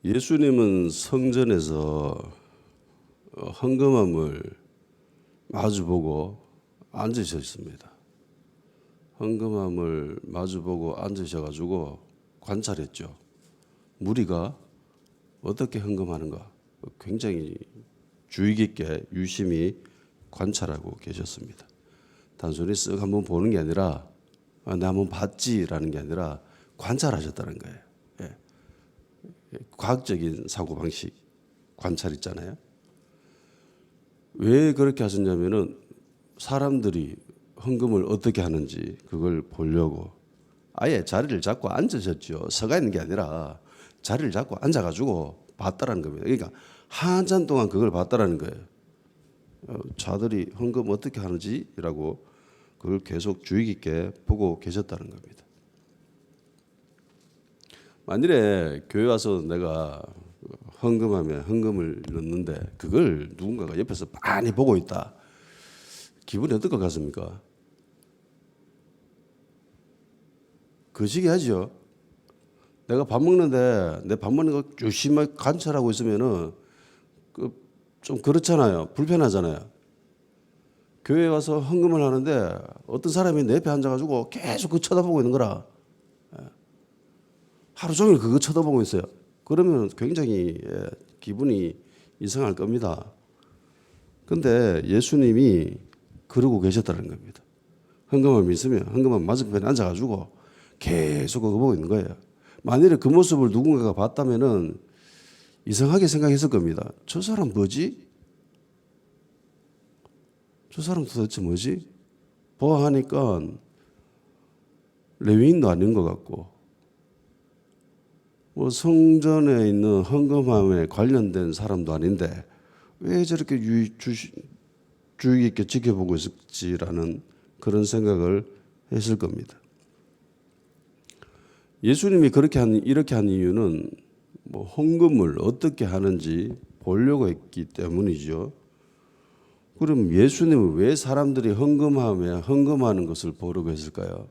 예수님은 성전에서 헌금함을 마주보고 앉으셨습니다. 헌금함을 마주보고 앉으셔가지고 관찰했죠. 무리가 어떻게 헌금하는가 굉장히 주의 깊게 유심히 관찰하고 계셨습니다. 단순히 쓱 한번 보는 게 아니라 내가 한번 봤지라는 게 아니라 관찰하셨다는 거예요. 예. 과학적인 사고방식 관찰 있잖아요. 왜 그렇게 하셨냐면은 사람들이 헌금을 어떻게 하는지 그걸 보려고 아예 자리를 잡고 앉으셨죠. 서가 있는 게 아니라 자리를 잡고 앉아가지고 봤다라는 겁니다. 그러니까 한참 동안 그걸 봤다라는 거예요. 자들이 헌금 어떻게 하는지라고 그걸 계속 주의 깊게 보고 계셨다는 겁니다. 만일에 교회 와서 내가 헌금하면 헌금을 넣는데 그걸 누군가가 옆에서 많이 보고 있다. 기분이 어떨 것 같습니까? 거시기 하죠. 내가 밥 먹는데 내 밥 먹는 거 유심하게 관찰하고 있으면은 좀 그렇잖아요. 불편하잖아요. 교회에 와서 헌금을 하는데 어떤 사람이 내 옆에 앉아가지고 계속 그거 쳐다보고 있는 거라. 하루 종일 그거 쳐다보고 있어요. 그러면 굉장히 기분이 이상할 겁니다. 근데 예수님이 그러고 계셨다는 겁니다. 헌금함이 있으면 헌금함 맞은편에 앉아가지고 계속 그거 보고 있는 거예요. 만일에 그 모습을 누군가가 봤다면은 이상하게 생각했을 겁니다. 저 사람 뭐지? 저 사람 도대체 뭐지? 보아하니까 레위인도 아닌 것 같고 뭐 성전에 있는 헌금함에 관련된 사람도 아닌데 왜 저렇게 주의 깊게 지켜보고 있을지라는 그런 생각을 했을 겁니다. 예수님이 이렇게 한 이유는 뭐 헌금을 어떻게 하는지 보려고 했기 때문이죠. 그럼 예수님은 왜 사람들이 헌금하는 것을 보려고 했을까요?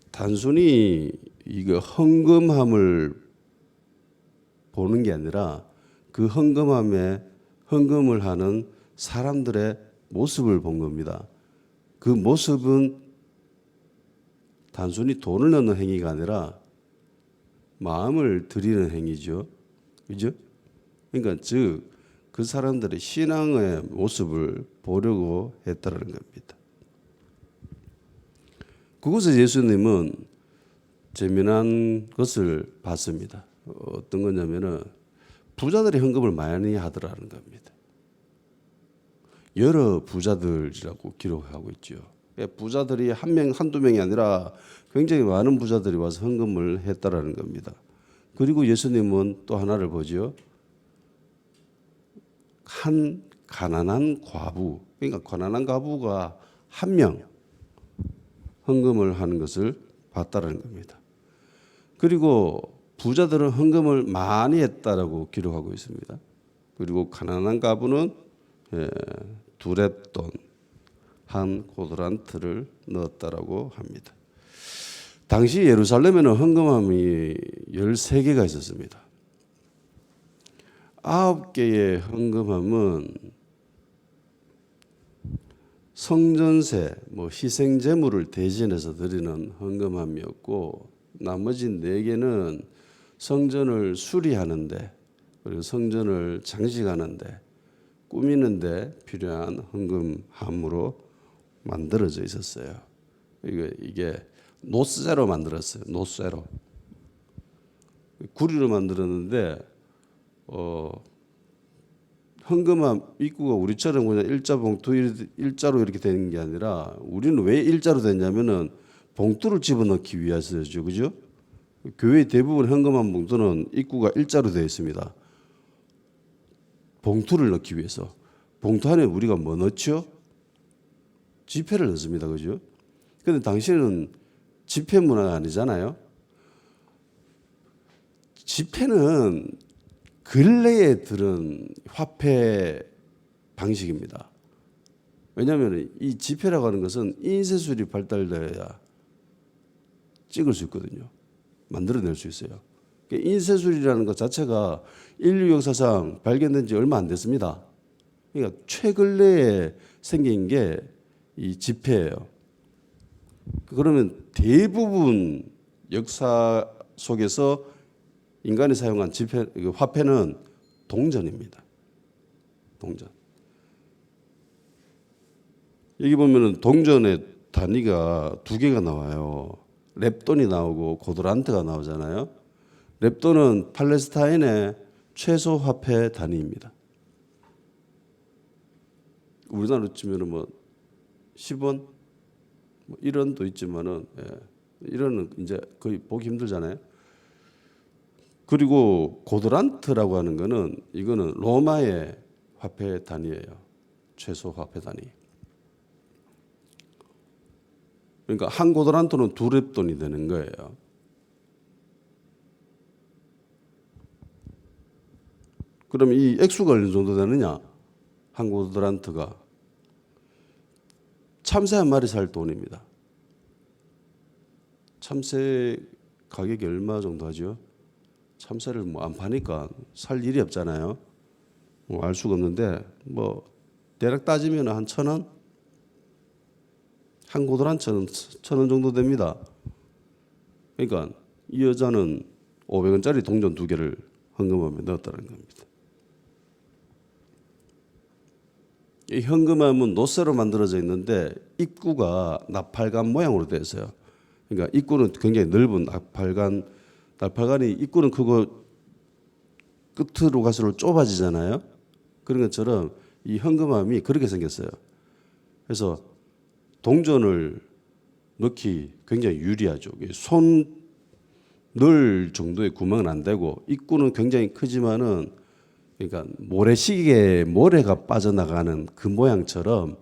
단순히 이거 헌금함을 보는 게 아니라 그 헌금을 하는 사람들의 모습을 본 겁니다. 그 모습은 단순히 돈을 넣는 행위가 아니라 마음을 드리는 행위죠. 그죠? 그러니까 즉 그 사람들의 신앙의 모습을 보려고 했다는 겁니다. 그곳에 예수님은 재미난 것을 봤습니다. 어떤 거냐면은 부자들이 헌금을 많이 하더라는 겁니다. 여러 부자들이라고 기록하고 있죠. 부자들이 한두 명이 아니라 굉장히 많은 부자들이 와서 헌금을 했다라는 겁니다. 그리고 예수님은 또 하나를 보죠. 한 가난한 과부, 그러니까 가난한 과부가 한 명 헌금을 하는 것을 봤다라는 겁니다. 그리고 부자들은 헌금을 많이 했다라고 기록하고 있습니다. 그리고 가난한 과부는 두렙돈 한 고드란트를 넣었다라고 합니다. 당시 예루살렘에는 헌금함이 13개가 있었습니다. 9개의 헌금함은 성전세, 희생 제물을 대신해서 드리는 헌금함이었고 나머지 4개는 성전을 수리하는데 그리고 성전을 장식하는데 꾸미는데 필요한 헌금함으로 만들어져 있었어요. 이게 노쇠로 만들었어요. 노쇠로 구리로 만들었는데 헌금함 입구가 우리처럼 그냥 일자 봉투 일자로 이렇게 되는 게 아니라 우리는 왜 일자로 됐냐면은 봉투를 집어넣기 위해서죠, 그죠? 교회 대부분 헌금함 봉투는 입구가 일자로 되어 있습니다. 봉투를 넣기 위해서. 봉투 안에 우리가 뭐 넣죠? 지폐를 넣습니다, 그죠? 그런데 당시에는 지폐 문화가 아니잖아요. 지폐는 근래에 들은 화폐 방식입니다. 왜냐하면 이 지폐라고 하는 것은 인쇄술이 발달되어야 찍을 수 있거든요. 만들어낼 수 있어요. 인쇄술이라는 것 자체가 인류 역사상 발견된 지 얼마 안 됐습니다. 그러니까 최근래에 생긴 게 이 지폐예요. 그러면 대부분 역사 속에서 인간이 사용한 지폐, 화폐는 동전입니다. 동전. 여기 보면은 동전의 단위가 두 개가 나와요. 렙돈이 나오고 고드란트가 나오잖아요. 렙돈은 팔레스타인의 최소 화폐 단위입니다. 우리나라로 치면은 뭐 10원, 뭐 1원도 있지만은 1원은 이제 거의 보기 힘들잖아요. 그리고 고드란트라고 하는 거는 이거는 로마의 화폐 단위예요. 최소 화폐 단위. 그러니까 한 고드란트는 두 렙돈이 되는 거예요. 그러면 이 액수가 어느 정도 되느냐? 한 고드란트가 참새 한 마리 살 돈입니다. 참새 가격이 얼마 정도 하죠? 참새를 뭐 안 파니까 살 일이 없잖아요. 뭐 알 수가 없는데 뭐 대략 따지면 한 1,000원? 한 고드란트는 1,000원 정도 됩니다. 그러니까 이 여자는 500원짜리 동전 2개를 헌금함에 넣었다는 겁니다. 이 현금함은 노쇠로 만들어져 있는데 입구가 나팔관 모양으로 되어 있어요. 그러니까 입구는 굉장히 넓은 나팔관이 입구는 크고 끝으로 갈수록 좁아지잖아요. 그런 것처럼 이 현금함이 그렇게 생겼어요. 그래서 동전을 넣기 굉장히 유리하죠. 손 넣을 정도의 구멍은 안 되고 입구는 굉장히 크지만은 그러니까 모래시계에 모래가 빠져나가는 그 모양처럼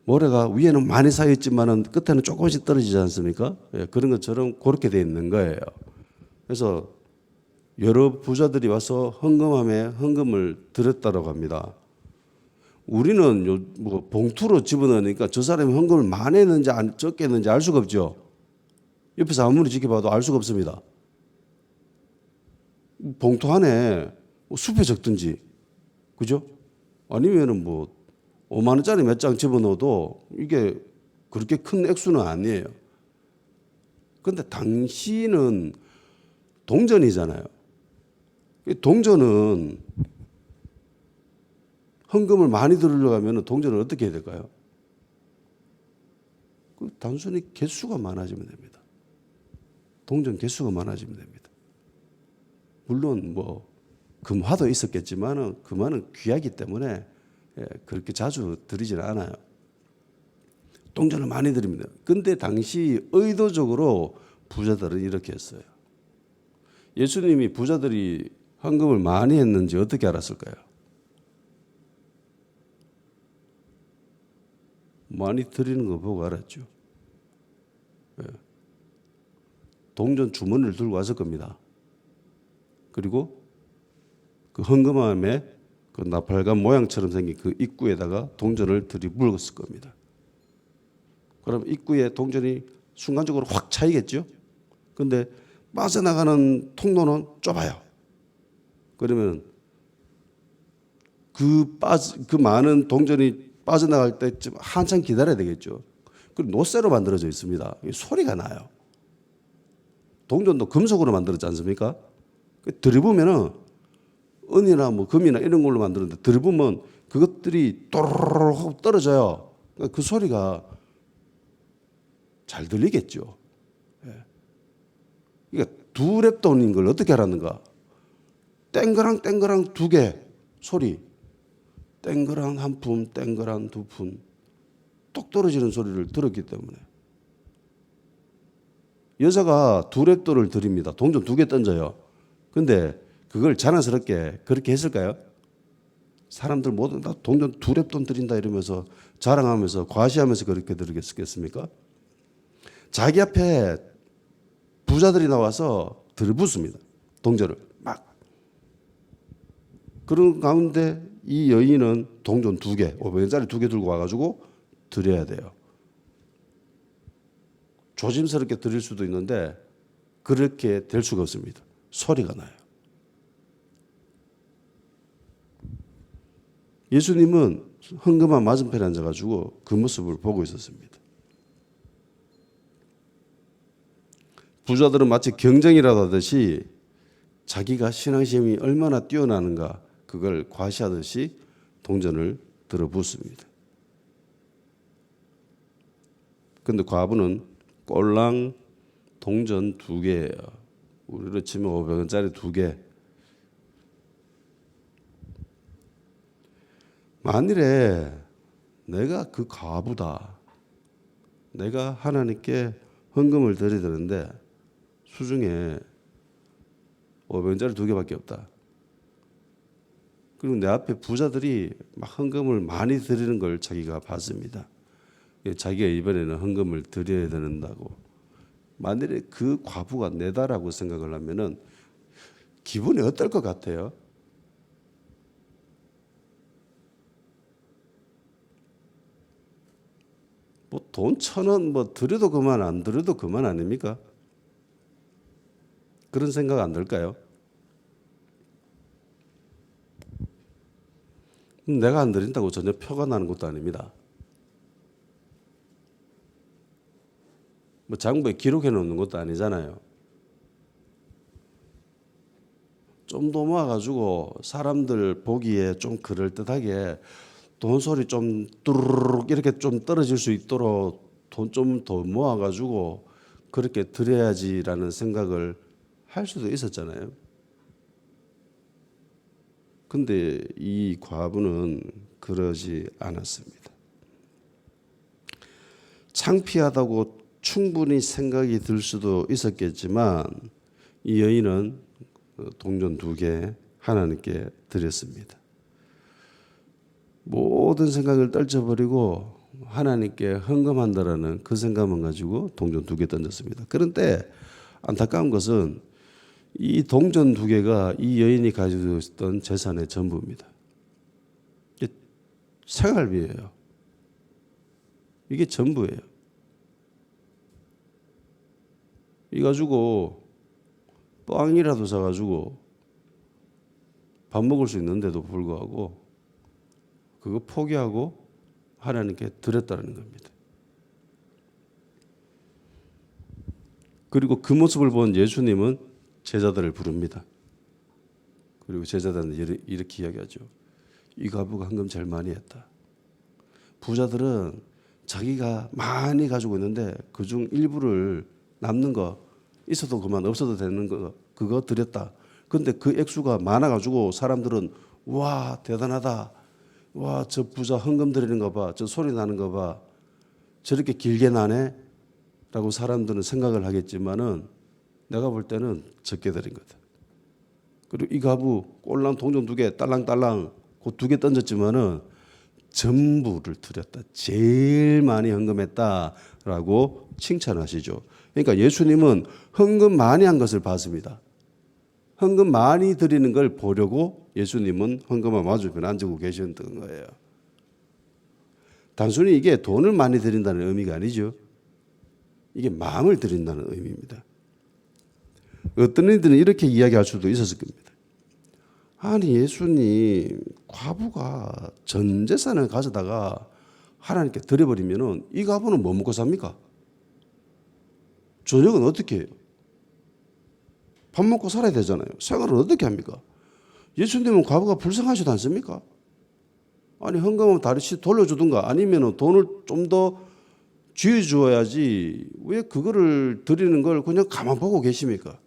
모래가 위에는 많이 쌓여 있지만은 끝에는 조금씩 떨어지지 않습니까? 예, 그런 것처럼 그렇게 돼 있는 거예요. 그래서 여러 부자들이 와서 헌금함에 헌금을 드렸다고 합니다. 우리는 뭐 봉투로 집어넣으니까 저 사람이 헌금을 많이 했는지 적게 했는지 알 수가 없죠. 옆에서 아무리 지켜봐도 알 수가 없습니다. 봉투 안에 수표 적든지, 그죠? 아니면은 뭐 5만 원짜리 몇 장 집어넣어도 이게 그렇게 큰 액수는 아니에요. 그런데 당시는 동전이잖아요. 동전은 헌금을 많이 들으려고 하면 동전을 어떻게 해야 될까요? 단순히 개수가 많아지면 됩니다. 동전 개수가 많아지면 됩니다. 물론 뭐 금화도 있었겠지만은 금화는 귀하기 때문에 그렇게 자주 드리지는 않아요. 동전을 많이 드립니다. 근데 당시 의도적으로 부자들은 이렇게 했어요. 예수님이 부자들이 헌금을 많이 했는지 어떻게 알았을까요? 많이 드리는 거 보고 알았죠. 동전 주머니를 들고 왔을 겁니다. 그리고 그 헌금함에 그 나팔관 모양처럼 생긴 그 입구에다가 동전을 들이불었을 겁니다. 그럼 입구에 동전이 순간적으로 확 차이겠죠. 근데 빠져나가는 통로는 좁아요. 그러면 그 많은 동전이 빠져나갈 때쯤 한참 기다려야 되겠죠. 그리고 노쇠로 만들어져 있습니다. 소리가 나요. 동전도 금속으로 만들었지 않습니까? 들이부면은 은이나 뭐 금이나 이런 걸로 만드는데 들이부면 그것들이 또르르 하고 떨어져요. 그 소리가 잘 들리겠죠. 그러니까 두 랩돈인 걸 어떻게 알았는가? 땡그랑 땡그랑 2개 소리, 땡그랑 한 푼, 땡그랑 2푼, 똑 떨어지는 소리를 들었기 때문에 여자가 2랩돈을 드립니다. 동전 2개 던져요. 근데 그걸 자랑스럽게 그렇게 했을까요? 사람들 모두 다 동전 2랩돈 드린다 이러면서 자랑하면서 과시하면서 그렇게 드리겠습니까? 자기 앞에 부자들이 나와서 들이붓습니다. 동전을 막. 그런 가운데 이 여인은 동전 2개, 500원짜리 2개 들고 와가지고 드려야 돼요. 조심스럽게 드릴 수도 있는데 그렇게 될 수가 없습니다. 소리가 나요. 예수님은 헌금함 맞은편에 앉아가지고 그 모습을 보고 있었습니다. 부자들은 마치 경쟁이라도 하듯이 자기가 신앙심이 얼마나 뛰어나는가 그걸 과시하듯이 동전을 들어붓습니다. 그런데 과부는 꼴랑 동전 2개예요. 우리로 치면 500원짜리 2개. 만일에 내가 그 과부다. 내가 하나님께 헌금을 드려야 되는데 수중에 500원짜리 2개밖에 없다. 그리고 내 앞에 부자들이 막 헌금을 많이 드리는 걸 자기가 봤습니다. 자기가 이번에는 헌금을 드려야 된다고. 만일에 그 과부가 내다라고 생각을 하면은 기분이 어떨 것 같아요? 뭐 돈 1,000원 뭐 드려도 그만 안 드려도 그만 아닙니까? 그런 생각 안 들까요? 내가 안 드린다고 전혀 표가 나는 것도 아닙니다. 뭐 장부에 기록해 놓는 것도 아니잖아요. 좀 더 모아가지고 사람들 보기에 좀 그럴듯하게 돈 소리 좀 뚜루룩 이렇게 좀 떨어질 수 있도록 돈 좀 더 모아가지고 그렇게 드려야지라는 생각을 할 수도 있었잖아요. 근데 이 과부는 그러지 않았습니다. 창피하다고 충분히 생각이 들 수도 있었겠지만 이 여인은 동전 2개 하나님께 드렸습니다. 모든 생각을 떨쳐버리고 하나님께 헌금한다라는 그 생각만 가지고 동전 2개 던졌습니다. 그런데 안타까운 것은 이 동전 2개가 이 여인이 가지고 있었던 재산의 전부입니다. 이게 생활비예요. 이게 전부예요. 이 가지고 빵이라도 사가지고 밥 먹을 수 있는데도 불구하고 그거 포기하고 하나님께 드렸다는 겁니다. 그리고 그 모습을 본 예수님은 제자들을 부릅니다. 그리고 제자들은 이렇게 이야기하죠. 이 과부가 헌금 제일 많이 했다. 부자들은 자기가 많이 가지고 있는데 그중 일부를 남는 거 있어도 그만 없어도 되는 거 그거 드렸다. 근데 그 액수가 많아가지고 사람들은 와 대단하다. 와 저 부자 헌금 드리는 거 봐. 저 소리 나는 거 봐. 저렇게 길게 나네? 라고 사람들은 생각을 하겠지만은 내가 볼 때는 적게 드린 거다. 그리고 이 과부 꼴랑 동전 2개 딸랑딸랑 그 2개 던졌지만은 전부를 드렸다. 제일 많이 헌금했다라고 칭찬하시죠. 그러니까 예수님은 헌금 많이 한 것을 봤습니다. 헌금 많이 드리는 걸 보려고 예수님은 헌금함 맞은편에 앉고 계셨던 거예요. 단순히 이게 돈을 많이 드린다는 의미가 아니죠. 이게 마음을 드린다는 의미입니다. 어떤 이들은 이렇게 이야기할 수도 있었을 겁니다. 아니 예수님 과부가 전 재산을 가져다가 하나님께 드려버리면은 이 과부는 뭐 먹고 삽니까? 저녁은 어떻게 해요? 밥 먹고 살아야 되잖아요. 생활은 어떻게 합니까? 예수님은 과부가 불쌍하시지 않습니까? 아니 헌금하면 다시 돌려주든가 아니면 돈을 좀 더 쥐어주어야지 왜 그거를 드리는 걸 그냥 가만 보고 계십니까?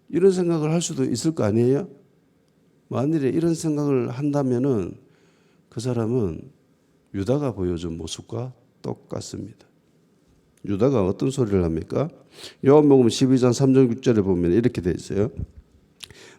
이런 생각을 할 수도 있을 거 아니에요? 만일에 이런 생각을 한다면은 그 사람은 유다가 보여준 모습과 똑같습니다. 유다가 어떤 소리를 합니까? 요한복음 12장 3절 6절에 보면 이렇게 되어 있어요.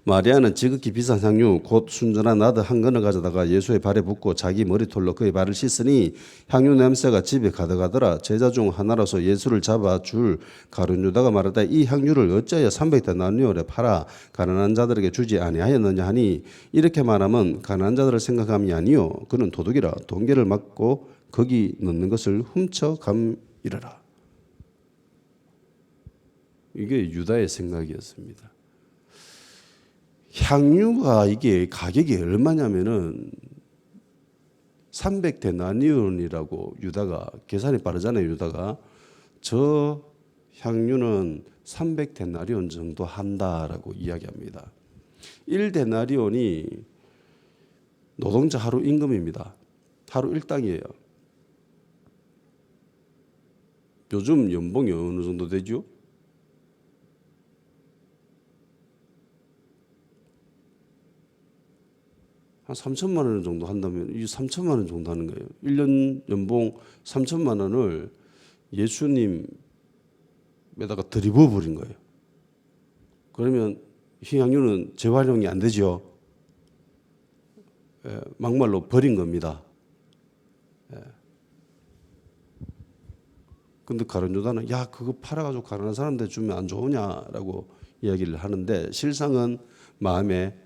마리아는 지극히 비싼 향유 곧 순전한 나드 한 근을 가져다가 예수의 발에 붓고 자기 머리털로 그의 발을 씻으니 향유 냄새가 집에 가득하더라. 제자 중 하나로서 예수를 잡아 줄 가룟 유다가 말하다 이 향유를 어찌하여 300데나리온에 팔아 가난한 자들에게 주지 아니하였느냐 하니 이렇게 말하면 가난한 자들을 생각함이 아니요 그는 도둑이라 돈계를 맞고 거기 넣는 것을 훔쳐 감이러라. 이게 유다의 생각이었습니다. 향유가 이게 가격이 얼마냐면은 300데나리온이라고 유다가 계산이 빠르잖아요. 유다가 저 향유는 300데나리온 정도 한다라고 이야기합니다. 1데나리온이 노동자 하루 임금입니다. 하루 일당이에요. 요즘 연봉이 어느 정도 되죠? 한 3천만 원 정도 한다면 이 3천만 원 정도 하는 거예요. 1년 연봉 3천만 원을 예수님에다가 들이부어 버린 거예요. 그러면 희양유는 재활용이 안 되죠. 막말로 버린 겁니다. 근데 가룟 유다는 야 그거 팔아가지고 가난한 사람들 주면 안 좋으냐라고 이야기를 하는데 실상은 마음에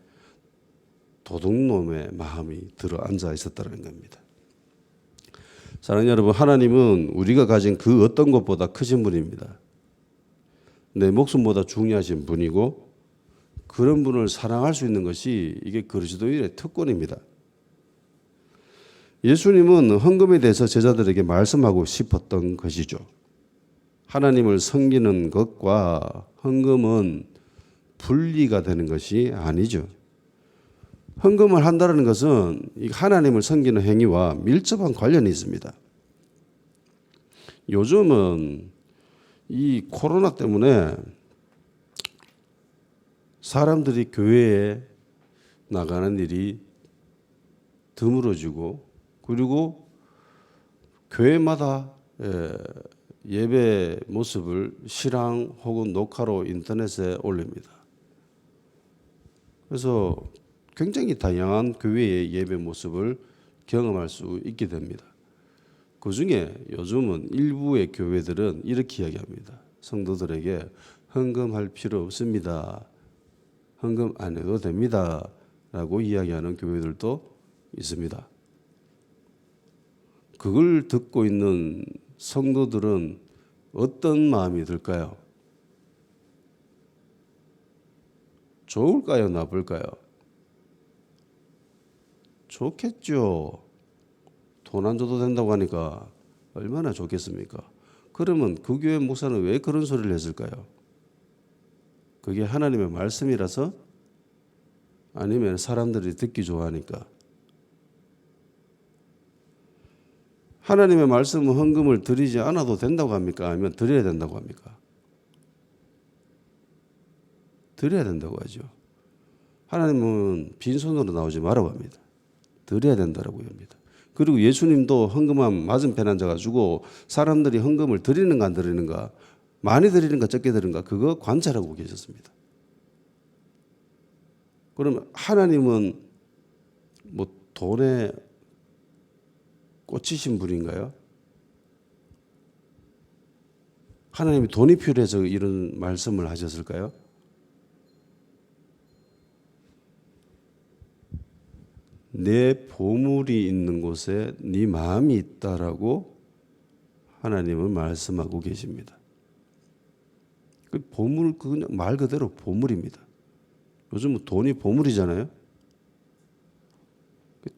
도둑놈의 마음이 들어 앉아 있었다는 겁니다. 사랑하는 여러분, 하나님은 우리가 가진 그 어떤 것보다 크신 분입니다. 내 목숨보다 중요하신 분이고 그런 분을 사랑할 수 있는 것이 이게 그리스도인의 특권입니다. 예수님은 헌금에 대해서 제자들에게 말씀하고 싶었던 것이죠. 하나님을 섬기는 것과 헌금은 분리가 되는 것이 아니죠. 헌금을 한다는 것은 하나님을 섬기는 행위와 밀접한 관련이 있습니다. 요즘은 이 코로나 때문에 사람들이 교회에 나가는 일이 드물어지고 그리고 교회마다 예배 모습을 실황 혹은 녹화로 인터넷에 올립니다. 그래서 굉장히 다양한 교회의 예배 모습을 경험할 수 있게 됩니다. 그중에 요즘은 일부의 교회들은 이렇게 이야기합니다. 성도들에게 헌금할 필요 없습니다. 헌금 안 해도 됩니다. 라고 이야기하는 교회들도 있습니다. 그걸 듣고 있는 성도들은 어떤 마음이 들까요? 좋을까요? 나쁠까요? 좋겠죠. 돈 안 줘도 된다고 하니까 얼마나 좋겠습니까? 그러면 그 교회 목사는 왜 그런 소리를 했을까요? 그게 하나님의 말씀이라서? 아니면 사람들이 듣기 좋아하니까? 하나님의 말씀은 헌금을 드리지 않아도 된다고 합니까? 아니면 드려야 된다고 합니까? 드려야 된다고 하죠. 하나님은 빈손으로 나오지 말라고 합니다. 드려야 된다고 합니다. 그리고 예수님도 헌금함 맞은편 앉아가지고 사람들이 헌금을 드리는가 안 드리는가, 많이 드리는가 적게 드리는가 그거 관찰하고 계셨습니다. 그러면 하나님은 뭐 돈에 꽂히신 분인가요? 하나님이 돈이 필요해서 이런 말씀을 하셨을까요? 내 보물이 있는 곳에 네 마음이 있다라고 하나님은 말씀하고 계십니다. 그 보물 그냥 말 그대로 보물입니다. 요즘은 돈이 보물이잖아요.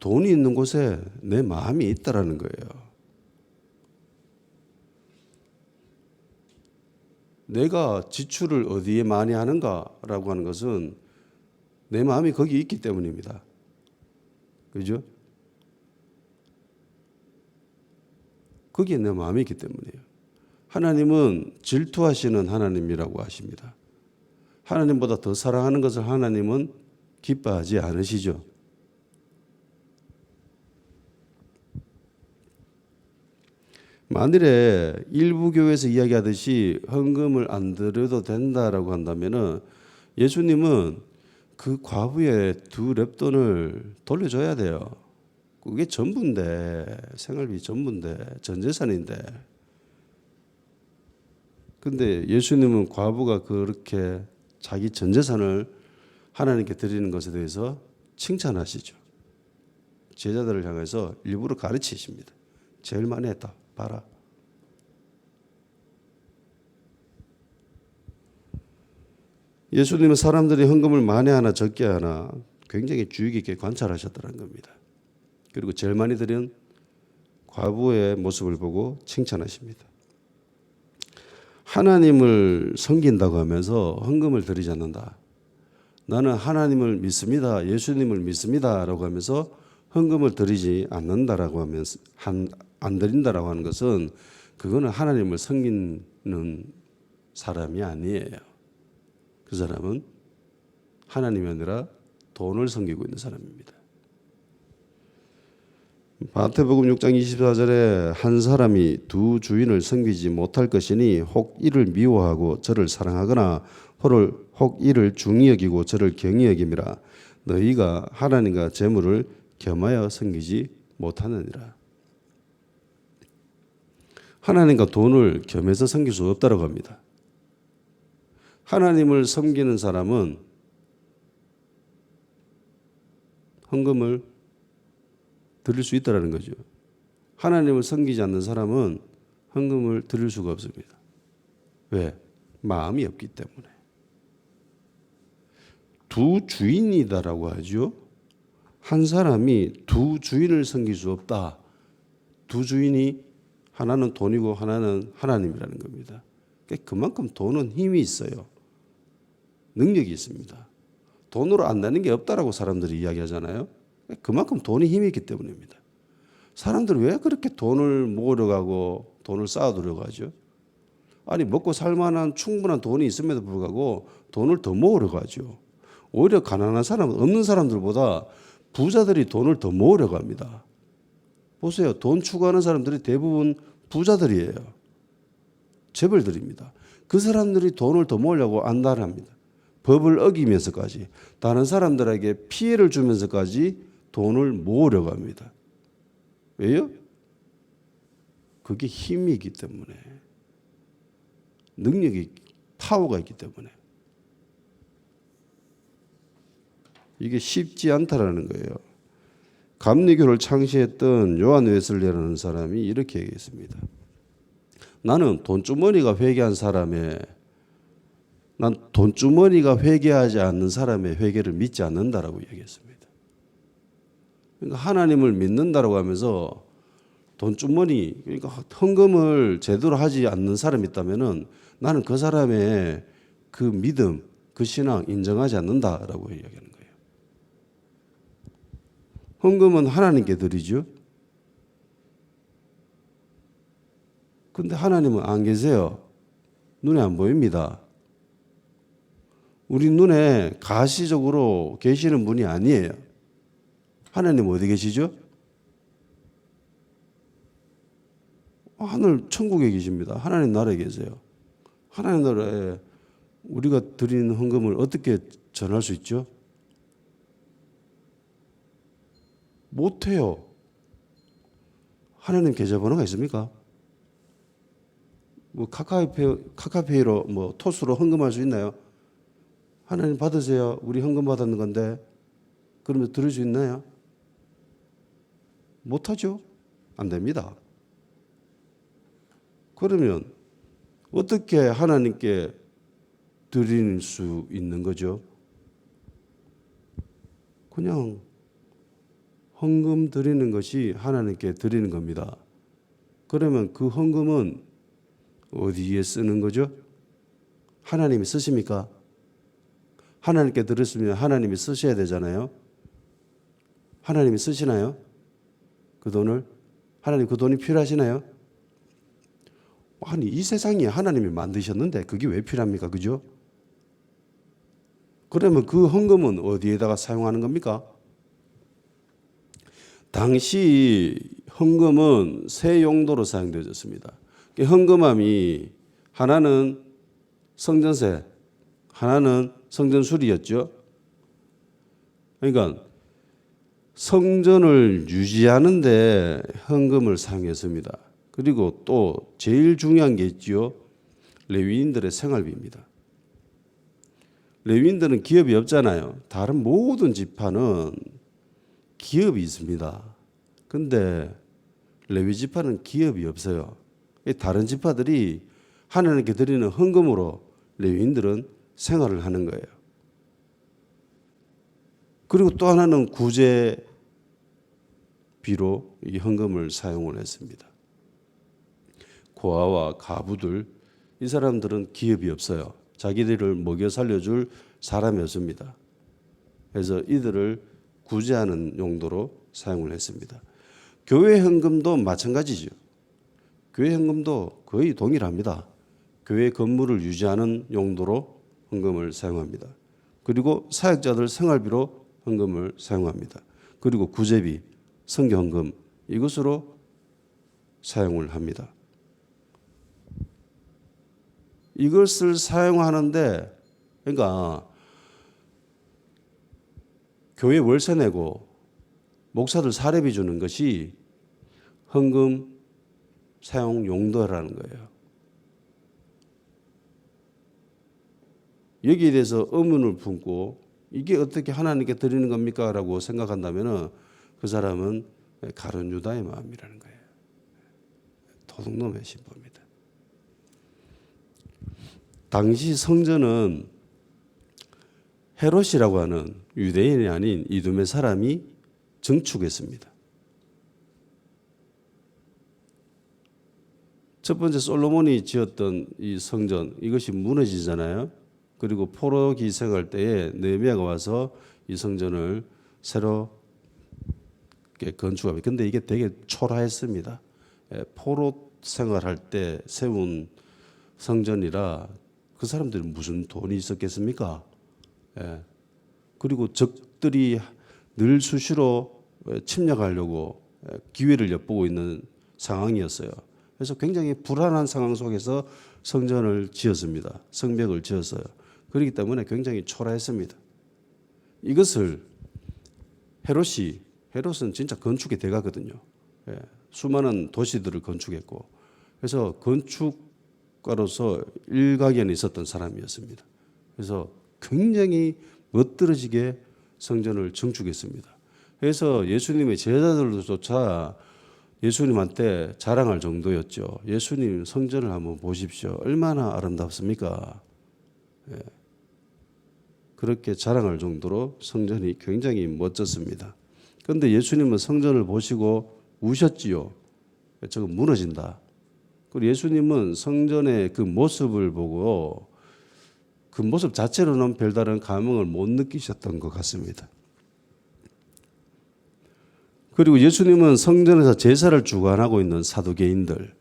돈이 있는 곳에 내 마음이 있다라는 거예요. 내가 지출을 어디에 많이 하는가라고 하는 것은 내 마음이 거기 있기 때문입니다. 그죠? 거기에 내 마음이 있기 때문이에요. 하나님은 질투하시는 하나님이라고 하십니다. 하나님보다 더 사랑하는 것을 하나님은 기뻐하지 않으시죠. 만일에 일부 교회에서 이야기하듯이 헌금을 안 드려도 된다라고 한다면은 예수님은 그 과부의 2렙돈을 돌려줘야 돼요. 그게 전부인데, 생활비 전부인데, 전 재산인데. 근데 예수님은 과부가 그렇게 자기 전 재산을 하나님께 드리는 것에 대해서 칭찬하시죠. 제자들을 향해서 일부러 가르치십니다. 제일 많이 했다. 봐라. 예수님은 사람들이 헌금을 많이 하나 적게 하나 굉장히 주의 깊게 관찰하셨다는 겁니다. 그리고 제일 많이 드린 과부의 모습을 보고 칭찬하십니다. 하나님을 섬긴다고 하면서 헌금을 드리지 않는다. 나는 하나님을 믿습니다. 예수님을 믿습니다. 라고 하면서 헌금을 드리지 않는다라고 하면서 안 드린다라고 하는 것은 그거는 하나님을 섬기는 사람이 아니에요. 그 사람은 하나님이 아니라 돈을 섬기고 있는 사람입니다. 마태복음 6장 24절에 한 사람이 두 주인을 섬기지 못할 것이니 혹 이를 미워하고 저를 사랑하거나 혹 이를 중히 여기고 저를 경히 여김이라. 너희가 하나님과 재물을 겸하여 섬기지 못하느니라. 하나님과 돈을 겸해서 섬길 수 없다고 합니다. 하나님을 섬기는 사람은 헌금을 드릴 수 있다는 거죠. 하나님을 섬기지 않는 사람은 헌금을 드릴 수가 없습니다. 왜? 마음이 없기 때문에. 두 주인이다라고 하죠. 한 사람이 두 주인을 섬길 수 없다. 두 주인이 하나는 돈이고 하나는 하나님이라는 겁니다. 그만큼 돈은 힘이 있어요. 능력이 있습니다. 돈으로 안 되는 게 없다라고 사람들이 이야기하잖아요. 그만큼 돈이 힘이 있기 때문입니다. 사람들이 왜 그렇게 돈을 모으려고 돈을 쌓아두려고 하죠? 아니 먹고 살만한 충분한 돈이 있음에도 불구하고 돈을 더 모으려고 하죠. 오히려 가난한 사람, 없는 사람들보다 부자들이 돈을 더 모으려고 합니다. 보세요. 돈 추구하는 사람들이 대부분 부자들이에요. 재벌들입니다. 그 사람들이 돈을 더 모으려고 안달합니다. 법을 어기면서까지 다른 사람들에게 피해를 주면서까지 돈을 모으려고 합니다. 왜요? 그게 힘이 있기 때문에, 능력이, 파워가 있기 때문에. 이게 쉽지 않다라는 거예요. 감리교를 창시했던 요한 웨슬리라는 사람이 이렇게 얘기했습니다. 나는 돈주머니가 회개한 사람의, 난 돈주머니가 회개하지 않는 사람의 회개를 믿지 않는다라고 얘기했습니다. 그러니까 하나님을 믿는다라고 하면서 돈주머니, 그러니까 헌금을 제대로 하지 않는 사람이 있다면은 나는 그 사람의 그 믿음, 그 신앙 인정하지 않는다라고 이야기하는 거예요. 헌금은 하나님께 드리죠. 근데 하나님은 안 계세요. 눈에 안 보입니다. 우리 눈에 가시적으로 계시는 분이 아니에요. 하나님 어디 계시죠? 하늘 천국에 계십니다. 하나님 나라에 계세요. 하나님 나라에 우리가 드리는 헌금을 어떻게 전할 수 있죠? 못해요. 하나님 계좌번호가 있습니까? 뭐 카카오페이로 뭐 토스로 헌금할 수 있나요? 하나님 받으세요. 우리 헌금 받았는 건데 그러면 들을 수 있나요? 못하죠. 안 됩니다. 그러면 어떻게 하나님께 드릴 수 있는 거죠? 그냥 헌금 드리는 것이 하나님께 드리는 겁니다. 그러면 그 헌금은 어디에 쓰는 거죠? 하나님이 쓰십니까? 하나님께 드렸으면 하나님이 쓰셔야 되잖아요. 하나님이 쓰시나요? 그 돈을? 하나님 그 돈이 필요하시나요? 아니 이 세상에 하나님이 만드셨는데 그게 왜 필요합니까? 그죠? 그러면 그 헌금은 어디에다가 사용하는 겁니까? 당시 헌금은 세 용도로 사용되었습니다. 헌금함이 하나는 성전세, 하나는 성전수리였죠. 그러니까 성전을 유지하는 데 헌금을 사용했습니다. 그리고 또 제일 중요한 게 있죠. 레위인들의 생활비입니다. 레위인들은 기업이 없잖아요. 다른 모든 지파는 기업이 있습니다. 근데 레위 지파는 기업이 없어요. 다른 지파들이 하나님께 드리는 헌금으로 레위인들은 생활을 하는 거예요. 그리고 또 하나는 구제비로 이 헌금을 사용을 했습니다. 고아와 가부들, 이 사람들은 기업이 없어요. 자기들을 먹여 살려줄 사람이 없습니다. 그래서 이들을 구제하는 용도로 사용을 했습니다. 교회 헌금도 마찬가지죠. 교회 헌금도 거의 동일합니다. 교회 건물을 유지하는 용도로 헌금을 사용합니다. 그리고 사역자들 생활비로 헌금을 사용합니다. 그리고 구제비, 선교 헌금 이것으로 사용을 합니다. 이것을 사용하는데 그러니까 교회 월세 내고 목사들 사례비 주는 것이 헌금 사용 용도라는 거예요. 여기에 대해서 의문을 품고 이게 어떻게 하나님께 드리는 겁니까? 라고 생각한다면 그 사람은 가룟 유다의 마음이라는 거예요. 도둑놈의 신부입니다. 당시 성전은 헤롯이라고 하는 유대인이 아닌 이두메 사람이 증축했습니다. 첫 번째 솔로몬이 지었던 이 성전 이것이 무너지잖아요. 그리고 포로 기생할 때에 느헤미야가 와서 이 성전을 새로 건축합니다. 근데 이게 되게 초라했습니다. 포로 생활할 때 세운 성전이라 그 사람들이 무슨 돈이 있었겠습니까? 그리고 적들이 늘 수시로 침략하려고 기회를 엿보고 있는 상황이었어요. 그래서 굉장히 불안한 상황 속에서 성전을 지었습니다. 성벽을 지었어요. 그렇기 때문에 굉장히 초라했습니다. 이것을 헤롯은 진짜 건축의 대가거든요. 수많은 도시들을 건축했고 그래서 건축가로서 일가견이 있었던 사람이었습니다. 그래서 굉장히 멋들어지게 성전을 증축했습니다. 그래서 예수님의 제자들조차 예수님한테 자랑할 정도였죠. 예수님 성전을 한번 보십시오. 얼마나 아름답습니까? 그렇게 자랑할 정도로 성전이 굉장히 멋졌습니다. 그런데 예수님은 성전을 보시고 우셨지요. 저거 무너진다. 그리고 예수님은 성전의 그 모습을 보고 그 모습 자체로는 별다른 감흥을 못 느끼셨던 것 같습니다. 그리고 예수님은 성전에서 제사를 주관하고 있는 사두개인들을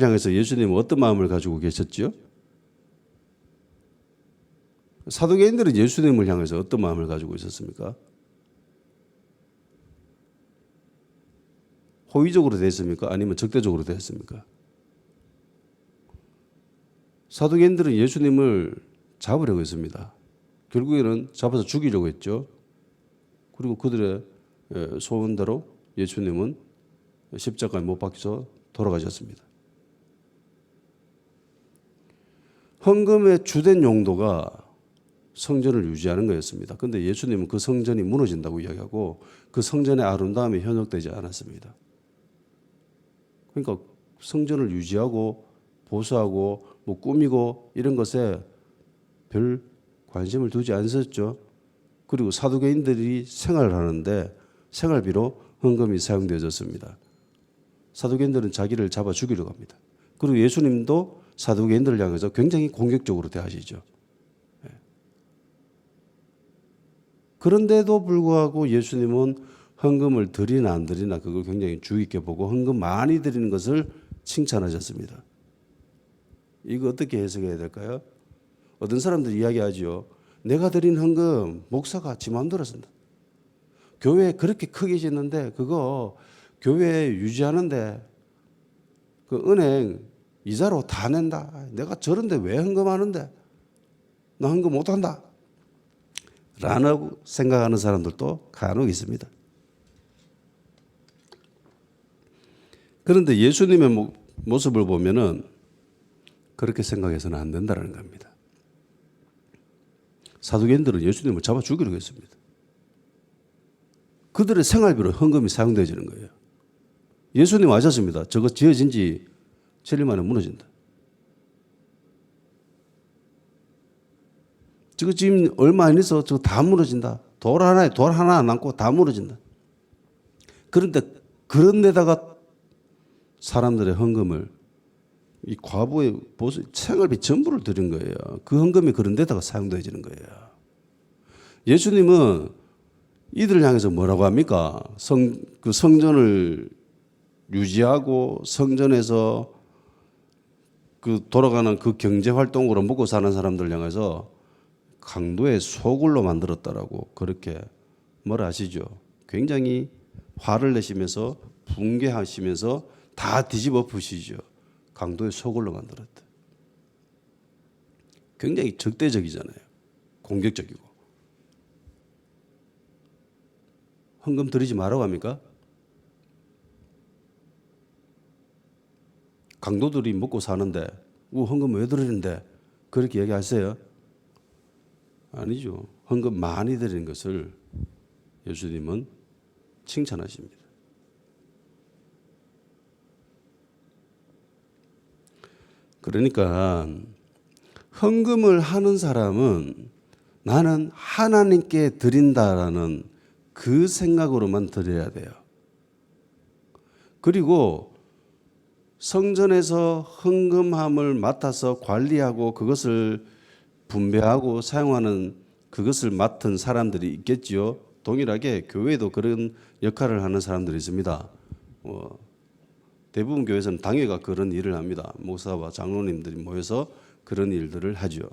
향해서 예수님은 어떤 마음을 가지고 계셨죠? 사두개인들은 예수님을 향해서 어떤 마음을 가지고 있었습니까? 호의적으로 대했습니까? 아니면 적대적으로 대했습니까? 사두개인들은 예수님을 잡으려고 했습니다. 결국에는 잡아서 죽이려고 했죠. 그리고 그들의 소원대로 예수님은 십자가에 못 박혀서 돌아가셨습니다. 헌금의 주된 용도가 성전을 유지하는 거였습니다. 그런데 예수님은 그 성전이 무너진다고 이야기하고 그 성전의 아름다움이 현혹되지 않았습니다. 그러니까 성전을 유지하고 보수하고 뭐 꾸미고 이런 것에 별 관심을 두지 않으셨죠. 그리고 사두개인들이 생활을 하는데 생활비로 헌금이 사용되어졌습니다. 사두개인들은 자기를 잡아 죽이려고 합니다. 그리고 예수님도 사두개인들을 향해서 굉장히 공격적으로 대하시죠. 그런데도 불구하고 예수님은 헌금을 드리나 안 드리나 그걸 굉장히 주의 깊게 보고 헌금 많이 드리는 것을 칭찬하셨습니다. 이거 어떻게 해석해야 될까요? 어떤 사람들이 이야기하죠. 내가 드린 헌금 목사가 지 마음대로 쓴다. 교회 그렇게 크게 짓는데 그거 교회 유지하는데 그 은행 이자로 다 낸다. 내가 저런데 왜 헌금하는데? 나 헌금 못한다. 라고 생각하는 사람들도 간혹 있습니다. 그런데 예수님의 모습을 보면은 그렇게 생각해서는 안 된다는 겁니다. 사두개인들은 예수님을 잡아 죽이려고 했습니다. 그들의 생활비로 헌금이 사용되어지는 거예요. 예수님 아셨습니다. 저거 지어진 지 7일 만에 무너진다. 저거 지금 얼마 안 있어 저거 다 무너진다. 돌 하나 안 남고 다 무너진다. 그런데 그런 데다가 사람들의 헌금을 이 과부의 생활비 전부를 드린 거예요. 그 헌금이 그런 데다가 사용되어지는 거예요. 예수님은 이들을 향해서 뭐라고 합니까? 그 성전을 유지하고 성전에서 그 돌아가는 그 경제 활동으로 먹고 사는 사람들 향해서 강도의 소굴로 만들었다라고 그렇게 뭐라 하시죠? 굉장히 화를 내시면서 붕괴하시면서 다 뒤집어 부시죠. 강도의 소굴로 만들었다. 굉장히 적대적이잖아요. 공격적이고. 헌금 드리지 말라고 합니까? 강도들이 먹고 사는데 헌금 왜 드리는데 그렇게 얘기하세요? 아니죠. 헌금 많이 드리는 것을 예수님은 칭찬하십니다. 그러니까 헌금을 하는 사람은 나는 하나님께 드린다라는 그 생각으로만 드려야 돼요. 그리고 성전에서 헌금함을 맡아서 관리하고 그것을 분배하고 사용하는 그것을 맡은 사람들이 있겠지요. 동일하게 교회도 그런 역할을 하는 사람들이 있습니다. 대부분 교회에서는 당회가 그런 일을 합니다. 목사와 장로님들이 모여서 그런 일들을 하죠.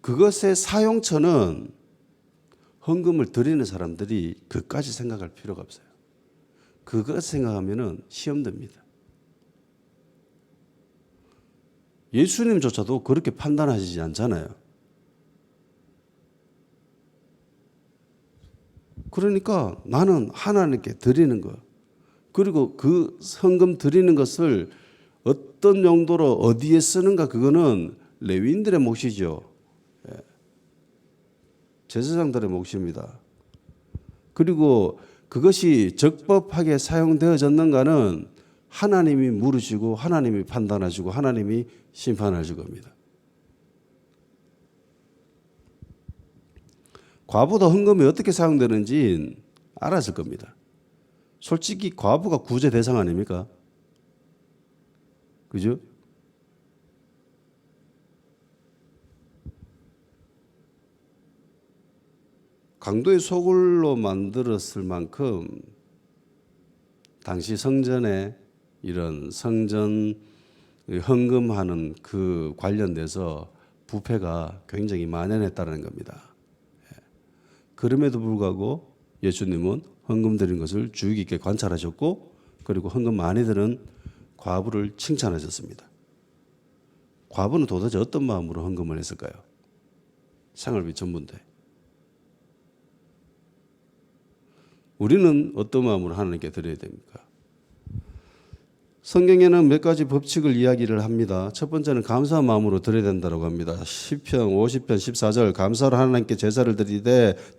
그것의 사용처는 헌금을 드리는 사람들이 그까지 생각할 필요가 없어요. 그것 생각하면은 시험됩니다. 예수님조차도 그렇게 판단하시지 않잖아요. 그러니까 나는 하나님께 드리는 것, 그리고 그 헌금 드리는 것을 어떤 용도로 어디에 쓰는가 그거는 레위인들의 몫이죠. 제사장들의 몫입니다. 그리고 그것이 적법하게 사용되어졌는가는 하나님이 물으시고 하나님이 판단하시고 하나님이 심판하실 겁니다. 과부도 헌금이 어떻게 사용되는지 알았을 겁니다. 솔직히 과부가 구제 대상 아닙니까? 그죠? 강도의 소굴로 만들었을 만큼 당시 성전에 이런 성전 헌금하는 그 관련돼서 부패가 굉장히 만연했다는 겁니다. 그럼에도 불구하고 예수님은 헌금 드린 것을 주의 깊게 관찰하셨고 그리고 헌금 많이 드는 과부를 칭찬하셨습니다. 과부는 도대체 어떤 마음으로 헌금을 했을까요? 생활비 전부인데. 우리는 어떤 마음으로 하나님께 드려야 됩니까? 성경에는 몇 가지 법칙을 이야기를 합니다. 첫 번째는 감사한 마음으로 드려야 된다고 합니다. 시편 50편 14절 감사로 하나님께 제사를